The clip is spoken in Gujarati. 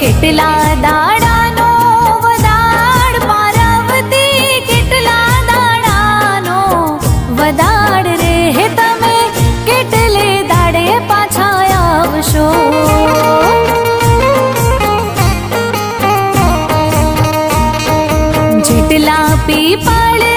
કેટલા દાડાનો વદાડ પાર્વતી, કેટલા દાડાનો વદાડ રે, તમે કેટલે દાડે પાછા આવશો? જેટલા પીપળ